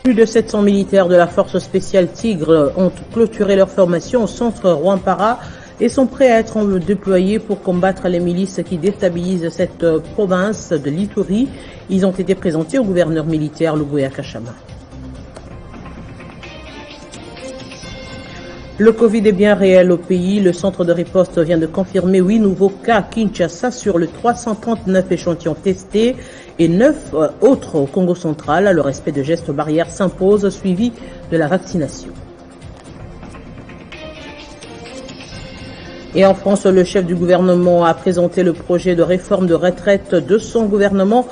Plus de 700 militaires de la force spéciale Tigre ont clôturé leur formation au centre Rwampara et sont prêts à être déployés pour combattre les milices qui déstabilisent cette province de l'Ituri. Ils ont été présentés au gouverneur militaire Luboya Kashama. Le Covid est bien réel au pays. Le centre de riposte vient de confirmer 8 nouveaux cas à Kinshasa sur le 339 échantillons testés et 9 autres au Congo central. Le respect de gestes barrières s'impose, suivi de la vaccination. Et en France, le chef du gouvernement a présenté le projet de réforme de retraite de son gouvernement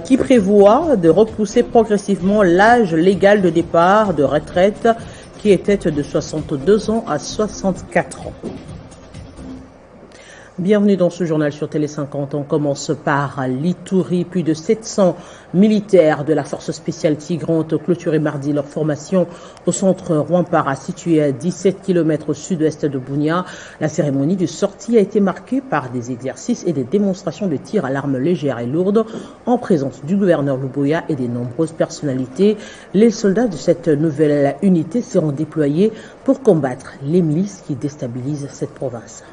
qui prévoit de repousser progressivement l'âge légal de départ de retraite qui était de 62 ans à 64 ans. Bienvenue dans ce journal sur Télé 50. On commence par l'Ituri. Plus de 700 militaires de la force spéciale Tigre ont clôturé mardi leur formation au centre Rwampara, situé à 17 km au sud-ouest de Bunia. La cérémonie de sortie a été marquée par des exercices et des démonstrations de tir à l'arme légère et lourde en présence du gouverneur Luboya et des nombreuses personnalités. Les soldats de cette nouvelle unité seront déployés pour combattre les milices qui déstabilisent cette province.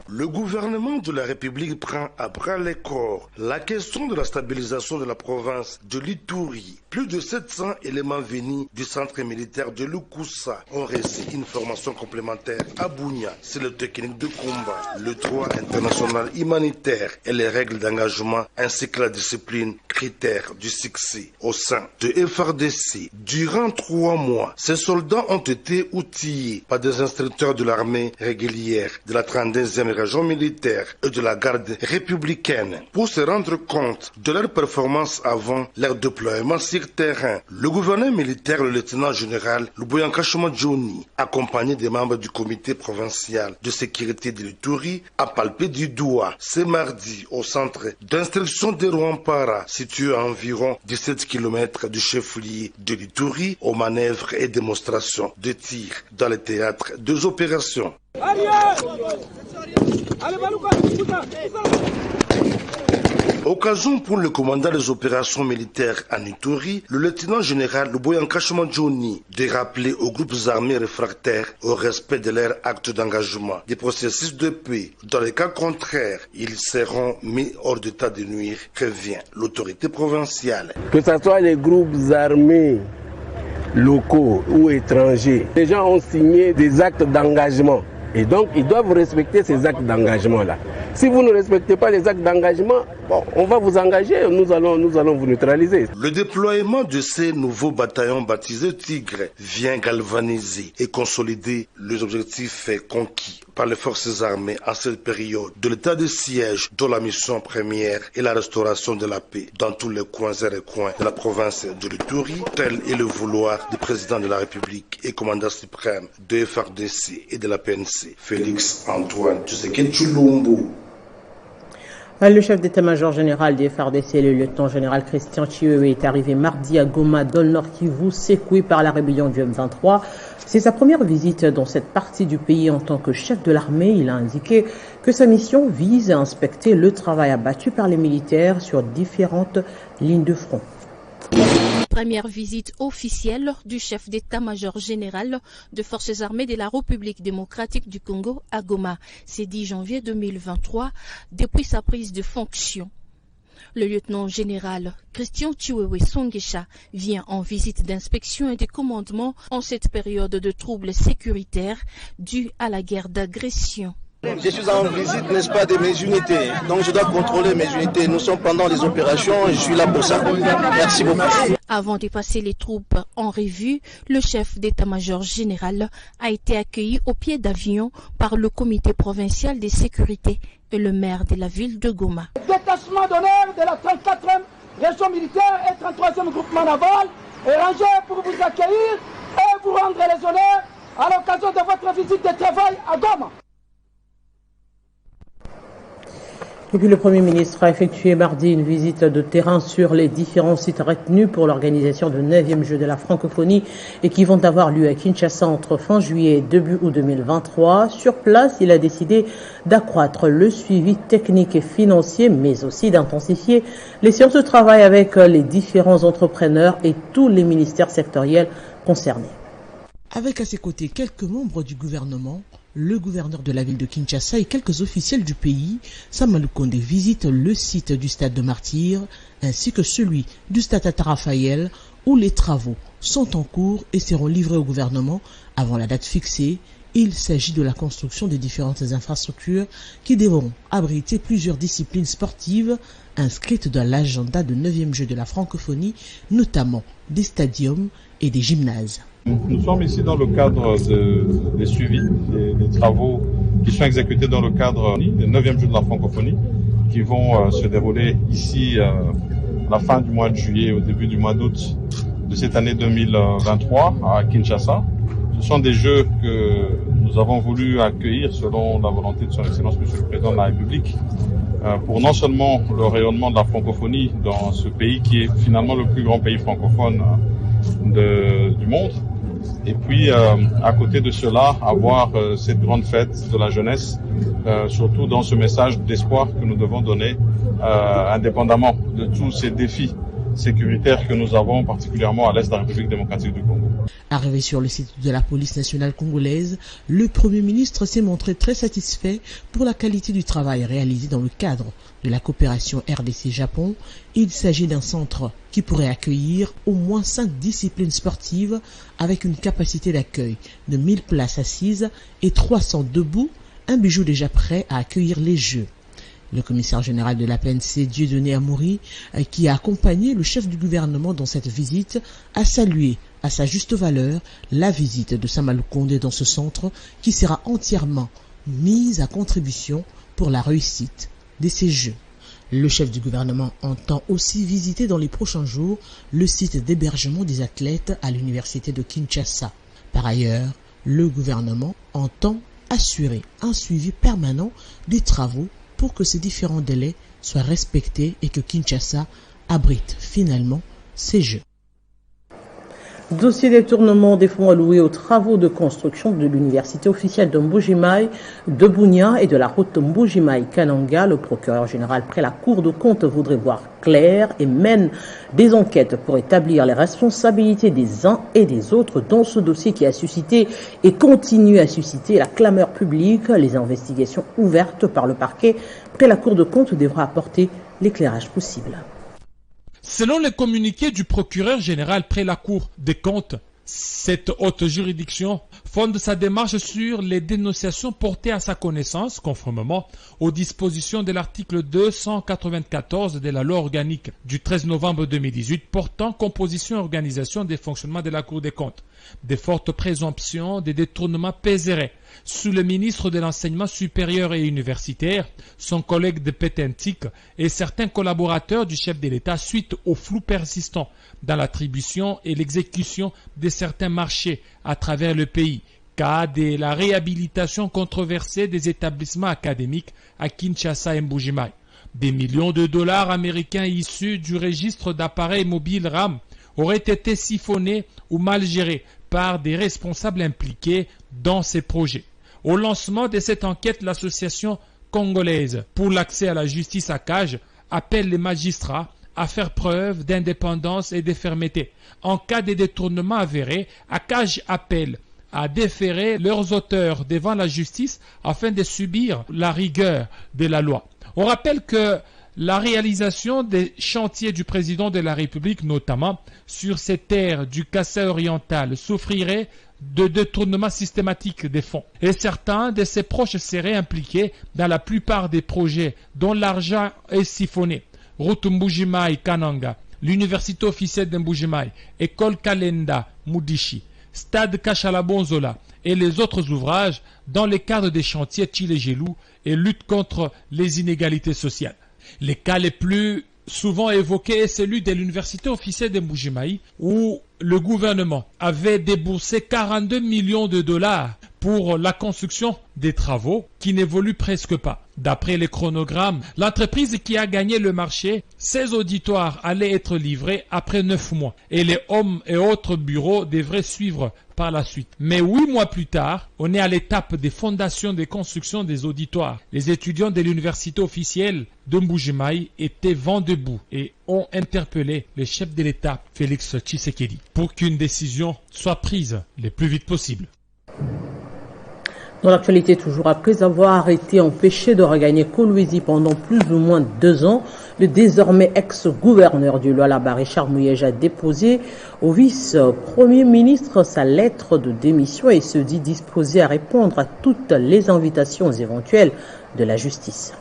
Le gouvernement de la République prend à bras le corps la question de la stabilisation de la province de l'Ituri. Plus de 700 éléments venus du centre militaire de Lukusa ont reçu une formation complémentaire à Bunia sur les techniques de combat, le droit international humanitaire et les règles d'engagement ainsi que la discipline critères du succès au sein de FARDC. Durant 3 mois, ces soldats ont été outillés par des instructeurs de l'armée régulière de la 32e région militaire et de la garde républicaine pour se rendre compte de leur performance avant leur déploiement sur terrain. Le gouverneur militaire, le lieutenant général Luboya Kashama Johnny, accompagné des membres du comité provincial de sécurité de l'Ituri, a palpé du doigt ce mardi au centre d'instruction de Rwampara, situé à environ 17 km du chef-lieu de l'Ituri, aux manœuvres et démonstrations de tir dans le théâtre des opérations. Occasion pour le commandant des opérations militaires en Ituri, le lieutenant général Luboya Kashama Johnny, de rappeler aux groupes armés réfractaires au respect de leurs actes d'engagement des processus de paix. Dans les cas contraires, ils seront mis hors d'état de nuire, prévient l'autorité provinciale. Que ce soit les groupes armés locaux ou étrangers, les gens ont signé des actes d'engagement. Et donc, ils doivent respecter ces actes d'engagement-là. Si vous ne respectez pas les actes d'engagement, bon, on va vous engager, nous allons vous neutraliser. Le déploiement de ces nouveaux bataillons baptisés Tigre vient galvaniser et consolider les objectifs conquis par les forces armées en cette période de l'état de siège, dont la mission première est la restauration de la paix dans tous les coins et recoins de la province de l'Ituri, tel est le vouloir du président de la République et commandant suprême de FARDC et de la PNC, Félix Antoine Tshisekedi Tshilombo. Le chef d'état-major général des FARDC, le lieutenant général Christian Chiwewe, est arrivé mardi à Goma, dans le Nord Kivu, secoué par la rébellion du M23. C'est sa première visite dans cette partie du pays en tant que chef de l'armée. Il a indiqué que sa mission vise à inspecter le travail abattu par les militaires sur différentes lignes de front. Première visite officielle du chef d'état-major général de forces armées de la République démocratique du Congo à Goma, c'est 10 janvier 2023, depuis sa prise de fonction. Le lieutenant général Christian Chiwewe Songesha vient en visite d'inspection et de commandement en cette période de troubles sécuritaires dus à la guerre d'agression. Je suis en visite, n'est-ce pas, de mes unités. Donc je dois contrôler mes unités. Nous sommes pendant les opérations et je suis là pour ça. Merci beaucoup. Avant de passer les troupes en revue, le chef d'état-major général a été accueilli au pied d'avion par le comité provincial de sécurité et le maire de la ville de Goma. Détachement d'honneur de la 34e région militaire et 33e groupement naval est rangé pour vous accueillir et vous rendre les honneurs à l'occasion de votre visite de travail à Goma. Et puis le Premier ministre a effectué mardi une visite de terrain sur les différents sites retenus pour l'organisation du 9e Jeux de la francophonie et qui vont avoir lieu à Kinshasa entre fin juillet et début août 2023. Sur place, il a décidé d'accroître le suivi technique et financier, mais aussi d'intensifier les séances de travail avec les différents entrepreneurs et tous les ministères sectoriels concernés. Avec à ses côtés quelques membres du gouvernement, le gouverneur de la ville de Kinshasa et quelques officiels du pays, Samalou Kondé visite le site du stade de Martyrs ainsi que celui du stade Tata Raphaël où les travaux sont en cours et seront livrés au gouvernement avant la date fixée. Il s'agit de la construction des différentes infrastructures qui devront abriter plusieurs disciplines sportives inscrites dans l'agenda de 9e Jeux de la francophonie, notamment des stadiums et des gymnases. Nous sommes ici dans le cadre des suivis, des travaux qui sont exécutés dans le cadre des 9e Jeux de la francophonie qui vont se dérouler ici à la fin du mois de juillet, au début du mois d'août de cette année 2023 à Kinshasa. Ce sont des jeux que nous avons voulu accueillir selon la volonté de son Excellence Monsieur le Président de la République pour non seulement le rayonnement de la francophonie dans ce pays qui est finalement le plus grand pays francophone du monde, et puis à côté de cela avoir cette grande fête de la jeunesse, surtout dans ce message d'espoir que nous devons donner indépendamment de tous ces défis sécuritaires que nous avons particulièrement à l'est de la République démocratique du Congo. Arrivé sur le site de la police nationale congolaise, le Premier ministre s'est montré très satisfait pour la qualité du travail réalisé dans le cadre de la coopération RDC-Japon. Il s'agit d'un centre qui pourrait accueillir au moins 5 disciplines sportives avec une capacité d'accueil de 1000 places assises et 300 debout, un bijou déjà prêt à accueillir les Jeux. Le commissaire général de la PNC, Dieudonné Amoury, qui a accompagné le chef du gouvernement dans cette visite, a salué à sa juste valeur la visite de Samalou Kondé dans ce centre qui sera entièrement mise à contribution pour la réussite de ces Jeux. Le chef du gouvernement entend aussi visiter dans les prochains jours le site d'hébergement des athlètes à l'université de Kinshasa. Par ailleurs, le gouvernement entend assurer un suivi permanent des travaux pour que ces différents délais soient respectés et que Kinshasa abrite finalement ces Jeux. Dossier détournement des fonds alloués aux travaux de construction de l'université officielle de Mbuji-Mayi, de Bunia et de la route Mbuji-Mayi-Kananga. Le procureur général près la Cour de compte voudrait voir clair et mène des enquêtes pour établir les responsabilités des uns et des autres dans ce dossier qui a suscité et continue à susciter la clameur publique. Les investigations ouvertes par le parquet près la Cour de compte devraient apporter l'éclairage possible. Selon les communiqués du procureur général près la Cour des comptes, cette haute juridiction fonde sa démarche sur les dénonciations portées à sa connaissance, conformément aux dispositions de l'article 294 de la loi organique du 13 novembre 2018 portant composition et organisation des fonctionnements de la Cour des comptes. Des fortes présomptions de détournements pèseraient sous le ministre de l'Enseignement supérieur et universitaire, son collègue de Petentique et certains collaborateurs du chef de l'État suite au flou persistant dans l'attribution et l'exécution de certains marchés à travers le pays, cas de la réhabilitation controversée des établissements académiques à Kinshasa et Mbuji-Mayi. Des millions de dollars américains issus du registre d'appareils mobiles RAM auraient été siphonnés ou mal gérés par des responsables impliqués dans ces projets. Au lancement de cette enquête, l'association congolaise pour l'accès à la justice ACAJ appelle les magistrats à faire preuve d'indépendance et de fermeté. En cas de détournement avéré, ACAJ appelle à déférer leurs auteurs devant la justice afin de subir la rigueur de la loi. On rappelle que la réalisation des chantiers du président de la République, notamment sur ces terres du Kassai oriental, souffrirait de détournement systématique des fonds. Et certains de ses proches seraient impliqués dans la plupart des projets dont l'argent est siphonné. Route Mbuji-Mayi-Kananga, l'université officielle de Mbuji-Mayi, école Kalenda Mudishi, stade Kashala-Bonzola et les autres ouvrages dans le cadre des chantiers Tchile-Gelou et lutte contre les inégalités sociales. Les cas les plus souvent évoqués est celui de l'université officielle de Mbuji-Mayi où le gouvernement avait déboursé 42 millions de dollars pour la construction des travaux qui n'évoluent presque pas. D'après les chronogrammes, l'entreprise qui a gagné le marché, ces auditoires allaient être livrés après 9 mois et les hommes et autres bureaux devraient suivre par la suite. Mais 8 mois plus tard, on est à l'étape des fondations de construction des auditoires. Les étudiants de l'université officielle de Mbujimayi étaient vent debout et ont interpellé le chef de l'État, Félix Tshisekedi, pour qu'une décision soit prise le plus vite possible. Dans l'actualité, toujours après avoir été empêché de regagner Kolwezi pendant plus ou moins 2 ans, le désormais ex-gouverneur du Lualaba, Richard Muyej, a déposé au vice-premier ministre sa lettre de démission et se dit disposé à répondre à toutes les invitations éventuelles de la justice.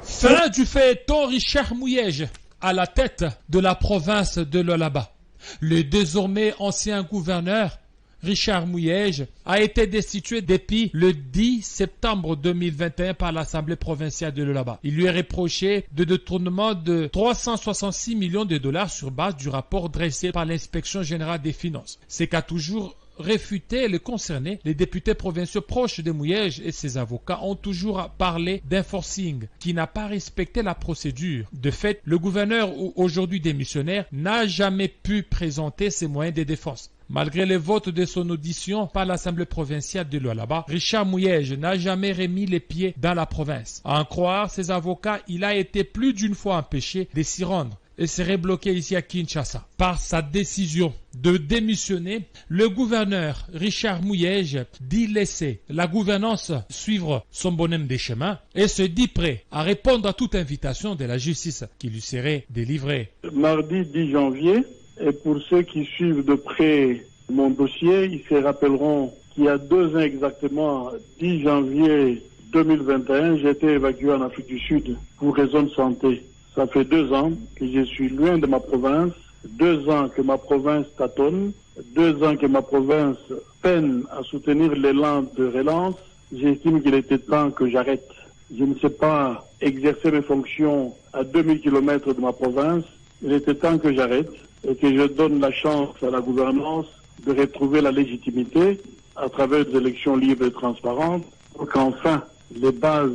Fin du feuilleton Richard Muyej à la tête de la province de Lualaba. Le désormais ancien gouverneur Richard Muyej a été destitué depuis le 10 septembre 2021 par l'Assemblée provinciale de Lualaba. Il lui est reproché de détournement de 366 millions de dollars sur base du rapport dressé par l'Inspection générale des finances. C'est qu'a toujours réfuté le concerné. Les députés provinciaux proches de Muyej et ses avocats ont toujours parlé d'un forcing qui n'a pas respecté la procédure. De fait, le gouverneur, aujourd'hui démissionnaire, n'a jamais pu présenter ses moyens de défense. Malgré le vote de son audition par l'Assemblée provinciale de Lualaba, Richard Muyej n'a jamais remis les pieds dans la province. À en croire ses avocats, il a été plus d'une fois empêché de s'y rendre et serait bloqué ici à Kinshasa. Par sa décision de démissionner, le gouverneur Richard Muyej dit laisser la gouvernance suivre son bonhomme des chemins et se dit prêt à répondre à toute invitation de la justice qui lui serait délivrée. Mardi 10 janvier, et pour ceux qui suivent de près mon dossier, ils se rappelleront qu'il y a 2 ans exactement, 10 janvier 2021, j'ai été évacué en Afrique du Sud pour raison de santé. Ça fait 2 ans que je suis loin de ma province, 2 ans que ma province tâtonne, 2 ans que ma province peine à soutenir l'élan de relance. J'estime qu'il était temps que j'arrête. Je ne sais pas exercer mes fonctions à 2000 km de ma province. Il était temps que j'arrête et que je donne la chance à la gouvernance de retrouver la légitimité à travers des élections libres et transparentes pour qu'enfin les bases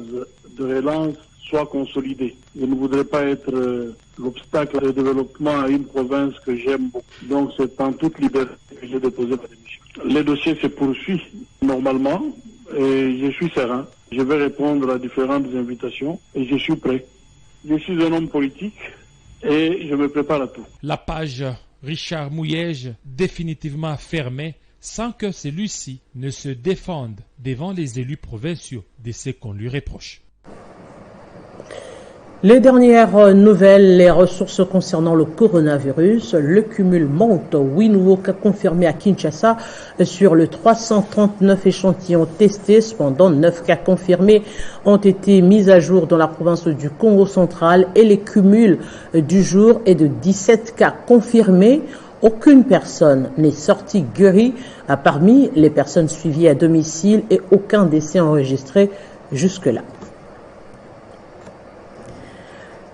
de relance soient consolidées. Je ne voudrais pas être l'obstacle au développement à une province que j'aime beaucoup. Donc c'est en toute liberté que j'ai déposé ma démission. Le dossier se poursuit normalement et je suis serein. Je vais répondre à différentes invitations et je suis prêt. Je suis un homme politique et je me prépare à tout. La page Richard Muyej définitivement fermée sans que celui-ci ne se défende devant les élus provinciaux de ce qu'on lui reproche. Les dernières nouvelles, les ressources concernant le coronavirus, le cumul monte. 8 nouveaux cas confirmés à Kinshasa sur le 339 échantillons testés. Cependant, 9 cas confirmés ont été mis à jour dans la province du Congo central et les cumuls du jour est de 17 cas confirmés. Aucune personne n'est sortie guérie parmi les personnes suivies à domicile et aucun décès enregistré jusque-là.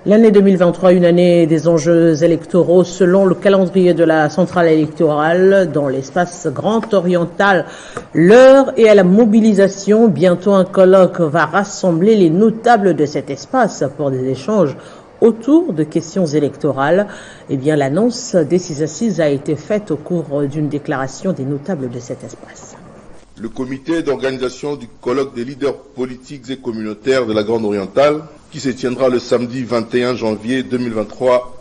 L'année 2023, une année des enjeux électoraux selon le calendrier de la centrale électorale dans l'espace grand oriental. L'heure est à la mobilisation. Bientôt un colloque va rassembler les notables de cet espace pour des échanges autour de questions électorales. Eh bien, l'annonce des 6 assises a été faite au cours d'une déclaration des notables de cet espace. Le comité d'organisation du colloque des leaders politiques et communautaires de la Grande Orientale, qui se tiendra le samedi 21 janvier 2023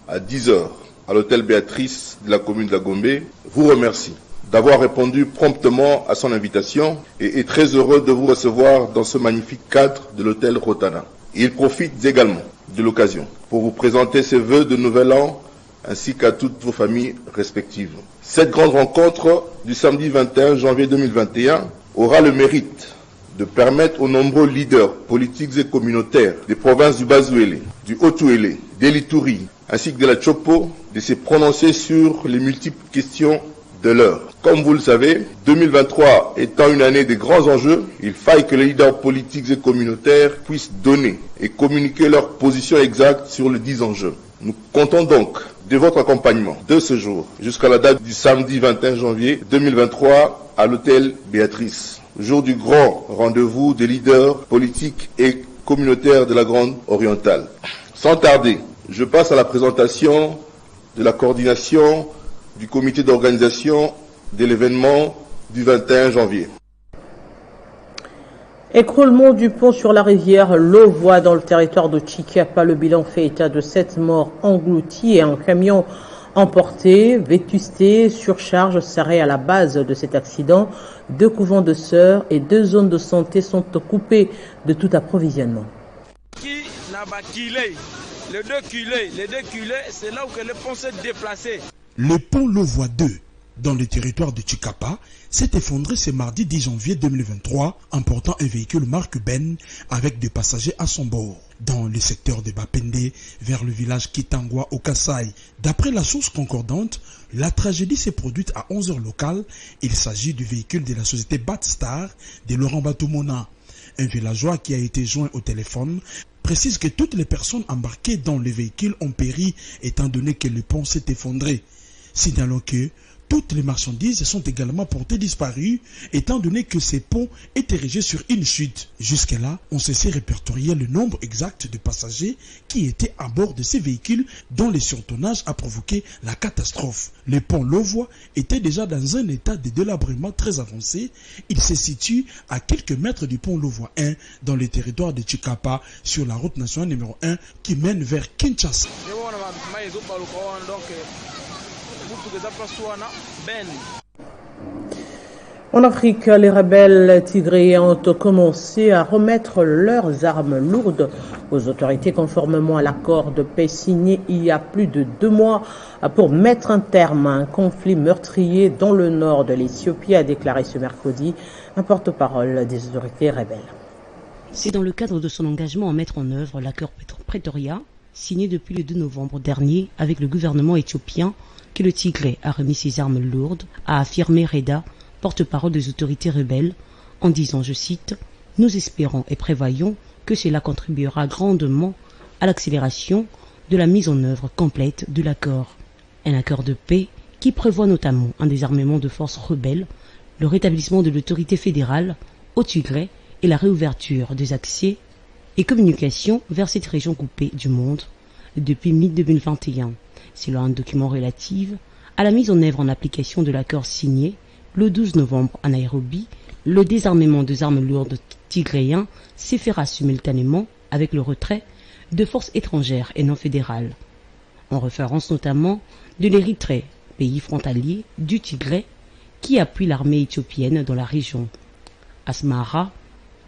à 10h à l'hôtel Béatrice de la commune de la Gombe, vous remercie d'avoir répondu promptement à son invitation et est très heureux de vous recevoir dans ce magnifique cadre de l'hôtel Rotana. Il profite également de l'occasion pour vous présenter ses vœux de nouvel an ainsi qu'à toutes vos familles respectives. Cette grande rencontre du samedi 21 janvier 2021 aura le mérite de permettre aux nombreux leaders politiques et communautaires des provinces du Bas-Ouélé, du Haut-Ouélé, de l'Ituri, ainsi que de la Chopo, de se prononcer sur les multiples questions de l'heure. Comme vous le savez, 2023 étant une année de grands enjeux, il faille que les leaders politiques et communautaires puissent donner et communiquer leur position exacte sur les 10 enjeux. Nous comptons donc de votre accompagnement de ce jour jusqu'à la date du samedi 21 janvier 2023 à l'hôtel Béatrice, jour du grand rendez-vous des leaders politiques et communautaire de la Grande Orientale. Sans tarder, je passe à la présentation de la coordination du comité d'organisation de l'événement du 21 janvier. Écroulement du pont sur la rivière Lovois dans le territoire de Chikapa. Le bilan fait état de 7 morts engloutis et un camion emporté. Vétusté, surcharge serait à la base de cet accident. 2 couvents de sœurs et 2 zones de santé sont coupées de tout approvisionnement. Les deux culés, c'est là où le pont s'est déplacé. Le pont Lovois 2, dans le territoire de Chikapa, s'est effondré ce mardi 10 janvier 2023, emportant un véhicule marque Ben avec des passagers à son bord, dans le secteur de Bapende, vers le village Kitangwa au Kasaï. D'après la source concordante, la tragédie s'est produite à 11h locales. Il s'agit du véhicule de la société Batstar de Laurent Batumona. Un villageois qui a été joint au téléphone précise que toutes les personnes embarquées dans le véhicule ont péri étant donné que le pont s'est effondré. Signalons que toutes les marchandises sont également portées disparues étant donné que ces ponts étaient érigés sur une chute. Jusque-là, on se sait répertorier le nombre exact de passagers qui étaient à bord de ces véhicules dont le surtonnage a provoqué la catastrophe. Le pont Lovois était déjà dans un état de délabrement très avancé. Il se situe à quelques mètres du pont Lovois 1 dans le territoire de Chikapa sur la route nationale numéro 1 qui mène vers Kinshasa. En Afrique, les rebelles tigréens ont commencé à remettre leurs armes lourdes aux autorités conformément à l'accord de paix signé il y a plus de 2 mois pour mettre un terme à un conflit meurtrier dans le nord de l'Éthiopie, a déclaré ce mercredi un porte-parole des autorités rebelles. C'est dans le cadre de son engagement à mettre en œuvre l'accord Pretoria, signé depuis le 2 novembre dernier avec le gouvernement éthiopien, que le Tigré a remis ses armes lourdes, a affirmé Reda, porte-parole des autorités rebelles, en disant, je cite, « Nous espérons et prévoyons que cela contribuera grandement à l'accélération de la mise en œuvre complète de l'accord. » Un accord de paix qui prévoit notamment un désarmement de forces rebelles, le rétablissement de l'autorité fédérale au Tigré et la réouverture des accès et communications vers cette région coupée du monde depuis mi-2021. Selon un document relatif à la mise en œuvre en application de l'accord signé le 12 novembre à Nairobi, le désarmement des armes lourdes tigréens s'est fait simultanément avec le retrait de forces étrangères et non fédérales, en référence notamment de l'Érythrée, pays frontalier du Tigré, qui appuie l'armée éthiopienne dans la région. Asmara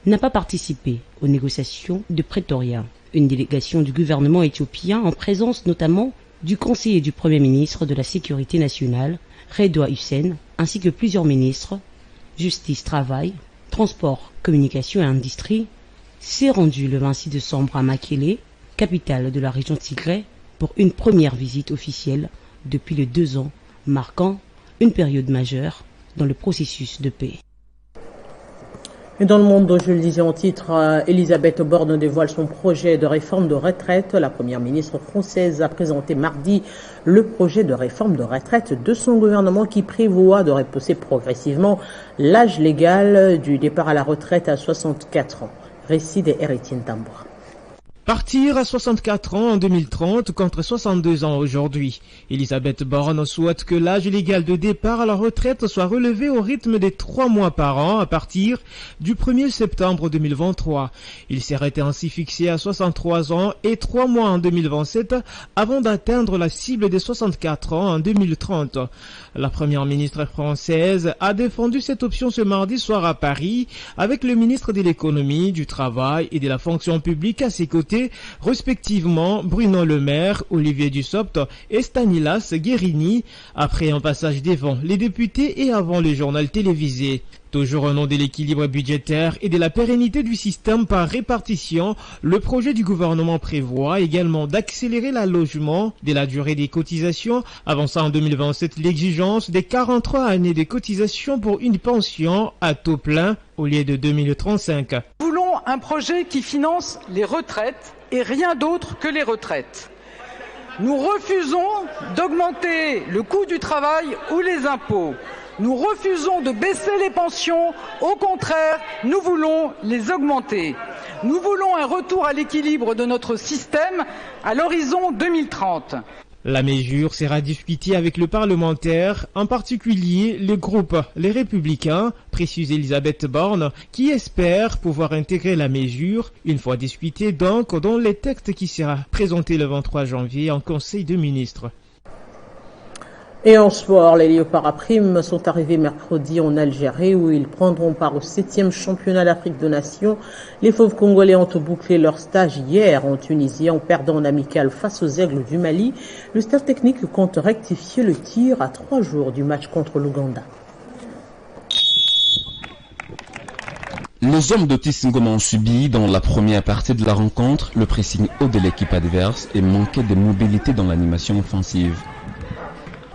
n'a pas participé aux négociations de Pretoria. Une délégation du gouvernement éthiopien en présence notamment du conseiller du Premier ministre de la Sécurité nationale, Redouane Hussein, ainsi que plusieurs ministres, Justice, Travail, Transport, Communication et Industrie, s'est rendu le 26 décembre à Mekele, capitale de la région Tigré, pour une première visite officielle depuis les 2 ans, marquant une période majeure dans le processus de paix. Et dans le monde, je le disais en titre, Elisabeth Borne dévoile son projet de réforme de retraite. La première ministre française a présenté mardi le projet de réforme de retraite de son gouvernement qui prévoit de repousser progressivement l'âge légal du départ à la retraite à 64 ans. Récit des Héritiers Tambour. Partir à 64 ans en 2030 contre 62 ans aujourd'hui. Elisabeth Borne souhaite que l'âge légal de départ à la retraite soit relevé au rythme de 3 mois par an à partir du 1er septembre 2023. Il serait ainsi fixé à 63 ans et 3 mois en 2027 avant d'atteindre la cible des 64 ans en 2030. La première ministre française a défendu cette option ce mardi soir à Paris avec le ministre de l'économie, du travail et de la fonction publique à ses côtés, respectivement Bruno Le Maire, Olivier Dussopt et Stanislas Guérini, après un passage devant les députés et avant le journal télévisé. Toujours au nom de l'équilibre budgétaire et de la pérennité du système par répartition, le projet du gouvernement prévoit également d'accélérer l'allongement de la durée des cotisations, avançant en 2027 l'exigence des 43 années de cotisation pour une pension à taux plein au lieu de 2035. Nous voulons un projet qui finance les retraites et rien d'autre que les retraites. Nous refusons d'augmenter le coût du travail ou les impôts. Nous refusons de baisser les pensions, au contraire, nous voulons les augmenter. Nous voulons un retour à l'équilibre de notre système à l'horizon 2030. La mesure sera discutée avec le parlementaire, en particulier le groupe Les Républicains, précise Elisabeth Borne, qui espère pouvoir intégrer la mesure, une fois discutée donc, dans les textes qui sera présenté le 23 janvier en Conseil de ministres. Et en sport, les Léopards à prime sont arrivés mercredi en Algérie où ils prendront part au 7e championnat d'Afrique de Nations. Les Fauves congolais ont bouclé leur stage hier en Tunisie en perdant en amical face aux Aigles du Mali. Le staff technique compte rectifier le tir à 3 jours du match contre l'Ouganda. Les hommes d'Otis Ngoma ont subi dans la première partie de la rencontre le pressing haut de l'équipe adverse et manquaient de mobilité dans l'animation offensive.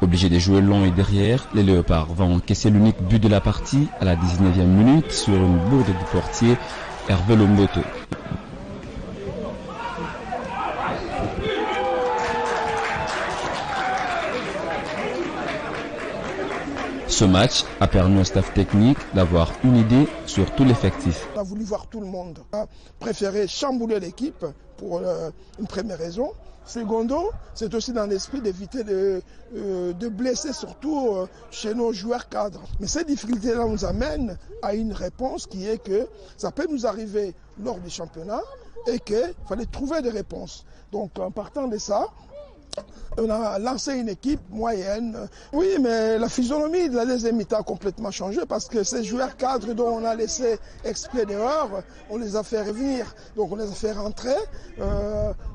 Obligés de jouer long et derrière, les Léopards vont encaisser l'unique but de la partie à la 19e minute sur une bourde du portier Hervé Lomboto. Ce match a permis au staff technique d'avoir une idée sur tout l'effectif. On a voulu voir tout le monde. On a préféré chambouler l'équipe pour une première raison. Secondo, c'est aussi dans l'esprit d'éviter de blesser surtout chez nos joueurs cadres. Mais cette difficulté-là nous amène à une réponse qui est que ça peut nous arriver lors du championnat et qu'il fallait trouver des réponses. Donc en partant de ça, on a lancé une équipe moyenne. Oui, mais la physionomie de la deuxième mi-temps a complètement changé parce que ces joueurs cadres dont on a laissé exprès dehors, on les a fait revenir. Donc on les a fait rentrer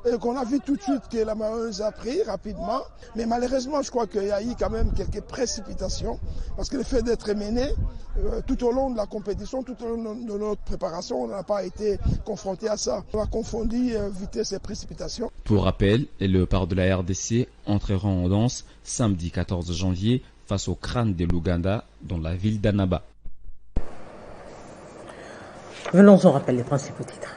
et qu'on a vu tout de suite que la Maheuse a pris rapidement. Mais malheureusement, je crois qu'il y a eu quand même quelques précipitations parce que le fait d'être mené tout au long de la compétition, tout au long de notre préparation, on n'a pas été confronté à ça. On a confondu vitesse et précipitation. Pour rappel, les Léopards de la RDC entreront en danse samedi 14 janvier face au crâne de l'Ouganda dans la ville d'Annaba. Venons en rappel les principaux titres.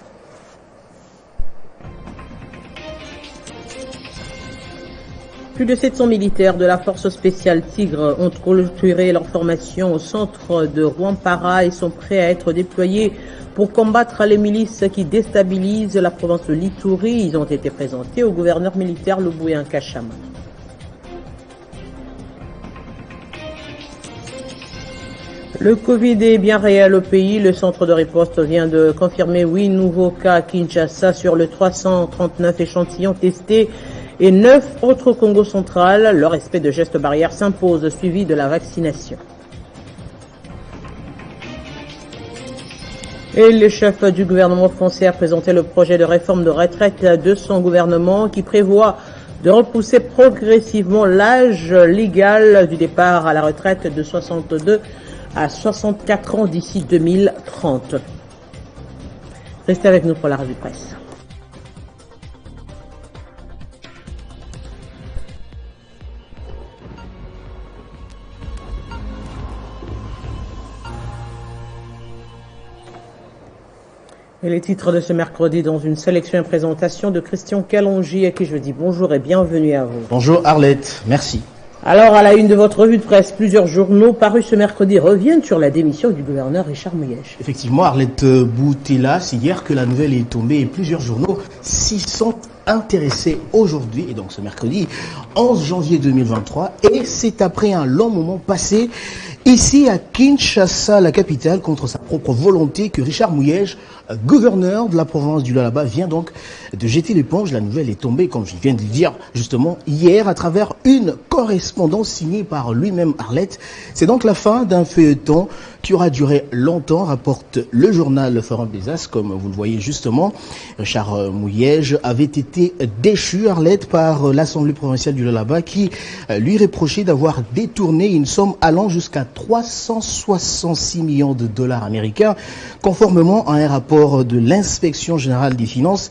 Plus de 700 militaires de la force spéciale Tigre ont clôturé leur formation au centre de Rwampara et sont prêts à être déployés pour combattre les milices qui déstabilisent la province de l'Ituri. Ils ont été présentés au gouverneur militaire Lubuya Nkashama. Le Covid est bien réel au pays. Le centre de riposte vient de confirmer 8 nouveaux cas à Kinshasa sur le 339 échantillons testés et 9 autres au Congo central. Le respect de gestes barrières s'impose, suivi de la vaccination. Et le chef du gouvernement français a présenté le projet de réforme de retraite de son gouvernement qui prévoit de repousser progressivement l'âge légal du départ à la retraite de 62 à 64 ans d'ici 2030. Restez avec nous pour la revue presse. Et les titres de ce mercredi dans une sélection et présentation de Christian Calongi à qui je dis bonjour et bienvenue à vous. Bonjour Arlette, merci. Alors à la une de votre revue de presse, plusieurs journaux parus ce mercredi reviennent sur la démission du gouverneur Richard Mouyège. Effectivement Arlette Boutella, c'est hier que la nouvelle est tombée et plusieurs journaux s'y sont intéressés aujourd'hui et donc ce mercredi 11 janvier 2023 et c'est après un long moment passé ici à Kinshasa, la capitale, contre sa propre volonté que Richard Mouyège, gouverneur de la province du Lualaba, vient donc de jeter l'éponge. La nouvelle est tombée, comme je viens de le dire justement hier, à travers une correspondance signée par lui-même Arlette. C'est donc la fin d'un feuilleton qui aura duré longtemps, rapporte le journal Le Forum des As, comme vous le voyez justement. Richard Mouyège avait été déchu, Arlette, par l'Assemblée provinciale du Lualaba qui lui reprochait d'avoir détourné une somme allant jusqu'à 366 millions de dollars américains, conformément à un rapport de l'inspection générale des finances.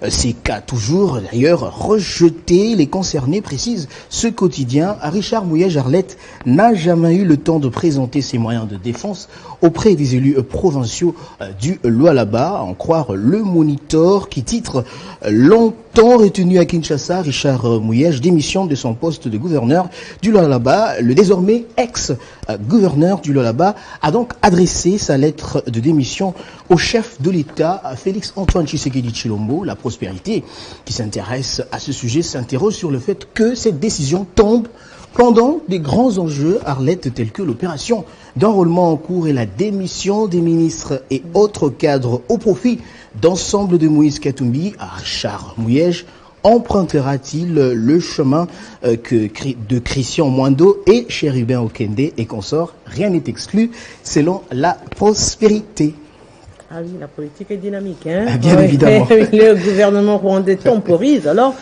Ces cas toujours d'ailleurs rejetés, les concernés précisent ce quotidien. Richard Mouyège Arlette n'a jamais eu le temps de présenter ses moyens de défense auprès des élus provinciaux du Lualaba, à en croire le Monitor qui titre longtemps retenu à Kinshasa, Richard Mouyège démissionne de son poste de gouverneur du Lualaba. Le désormais ex-gouverneur gouverneur du Lualaba, a donc adressé sa lettre de démission au chef de l'État, Félix-Antoine Tshisekedi Tshilombo. La prospérité qui s'intéresse à ce sujet s'interroge sur le fait que cette décision tombe pendant des grands enjeux, Arlette, tels que l'opération d'enrôlement en cours et la démission des ministres et autres cadres au profit d'ensemble de Moïse Katumbi. Richard Mouyège empruntera-t-il le chemin de Christian Mwando et Chérubin Okende et consorts? Rien n'est exclu selon la prospérité. Ah oui, la politique est dynamique, hein? Bien évidemment. Le gouvernement rwandais temporise. Alors,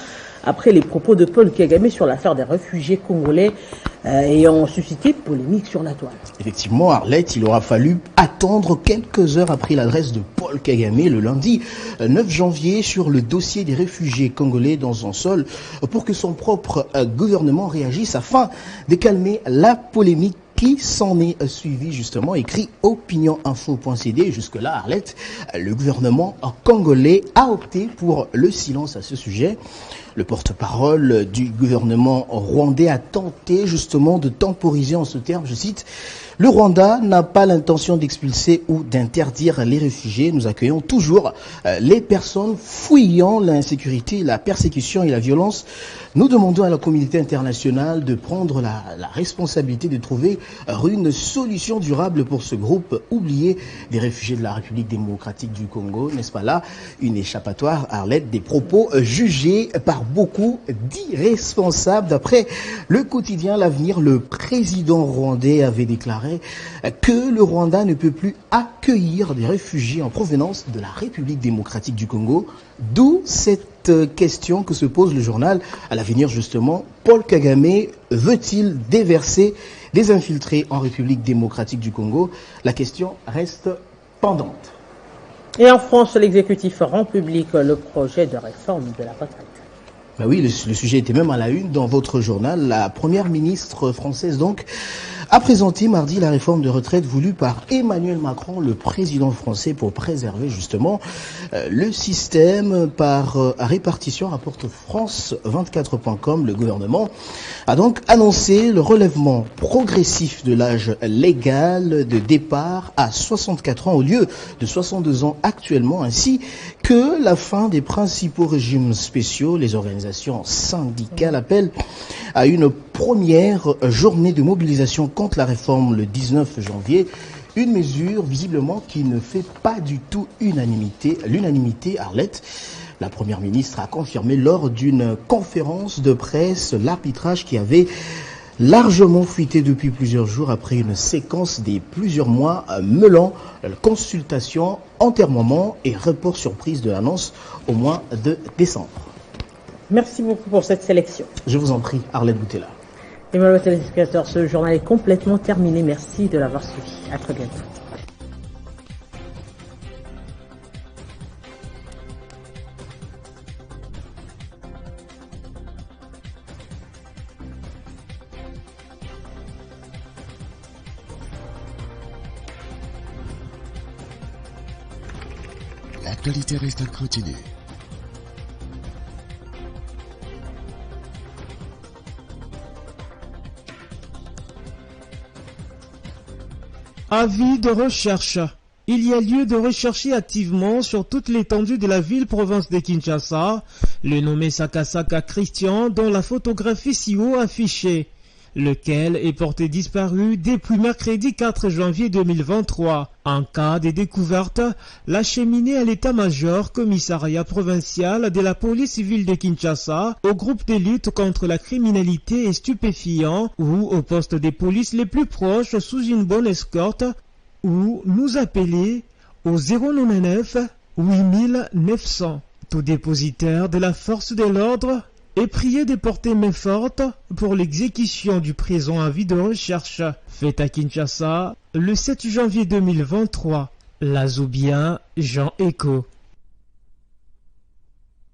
après les propos de Paul Kagame sur l'affaire des réfugiés congolais ayant suscité polémique sur la toile. Effectivement, Arlette, il aura fallu attendre quelques heures après l'adresse de Paul Kagame le lundi 9 janvier sur le dossier des réfugiés congolais dans un sol pour que son propre gouvernement réagisse afin de calmer la polémique qui s'en est suivi, justement, écrit opinioninfo.cd. Jusque-là, Arlette, le gouvernement congolais a opté pour le silence à ce sujet. Le porte-parole du gouvernement rwandais a tenté justement de temporiser en ce terme, je cite, « Le Rwanda n'a pas l'intention d'expulser ou d'interdire les réfugiés. Nous accueillons toujours les personnes fuyant l'insécurité, la persécution et la violence. Nous demandons à la communauté internationale de prendre la responsabilité de trouver une solution durable pour ce groupe oublié des réfugiés de la République démocratique du Congo. » N'est-ce pas là une échappatoire, Arlette, des propos jugés par beaucoup d'irresponsables. D'après le quotidien L'Avenir, le président rwandais avait déclaré que le Rwanda ne peut plus accueillir des réfugiés en provenance de la République démocratique du Congo. D'où cette question que se pose le journal à L'Avenir, justement. Paul Kagame veut-il déverser des infiltrés en République démocratique du Congo? La question reste pendante. Et en France, l'exécutif rend public le projet de réforme de la retraite. Ben oui, le sujet était même à la une dans votre journal. La première ministre française, donc, a présenté mardi la réforme de retraite voulue par Emmanuel Macron, le président français, pour préserver justement le système par répartition, rapporte France24.com. Le gouvernement a donc annoncé le relèvement progressif de l'âge légal de départ à 64 ans au lieu de 62 ans actuellement, ainsi que la fin des principaux régimes spéciaux. Les organisations syndicales appellent à une première journée de mobilisation contre la réforme le 19 janvier. Une mesure visiblement qui ne fait pas du tout l'unanimité, Arlette. La première ministre a confirmé lors d'une conférence de presse l'arbitrage qui avait largement fuité depuis plusieurs jours après une séquence des plusieurs mois mêlant consultation, enterrement et report surprise de l'annonce au mois de décembre. Merci beaucoup pour cette sélection. Je vous en prie, Arlette Boutella. Et voilà, téléspectateurs, ce journal est complètement terminé. Merci de l'avoir suivi. À très bientôt. L'actualité reste continue. Avis de recherche. Il y a lieu de rechercher activement sur toute l'étendue de la ville-province de Kinshasa le nommé Sakasaka Christian dont la photographie si haut affichée, lequel est porté disparu depuis mercredi 4 janvier 2023. En cas de découverte, l'acheminé à l'état-major commissariat provincial de la police civile de Kinshasa, au groupe de lutte contre la criminalité et stupéfiants ou au poste de police les plus proches sous une bonne escorte ou nous appeler au 099 8900. Tout dépositaire de la force de l'ordre est prié de porter main forte pour l'exécution du présent avis de recherche fait à Kinshasa le 7 janvier 2023. L'azoubien Jean Eco.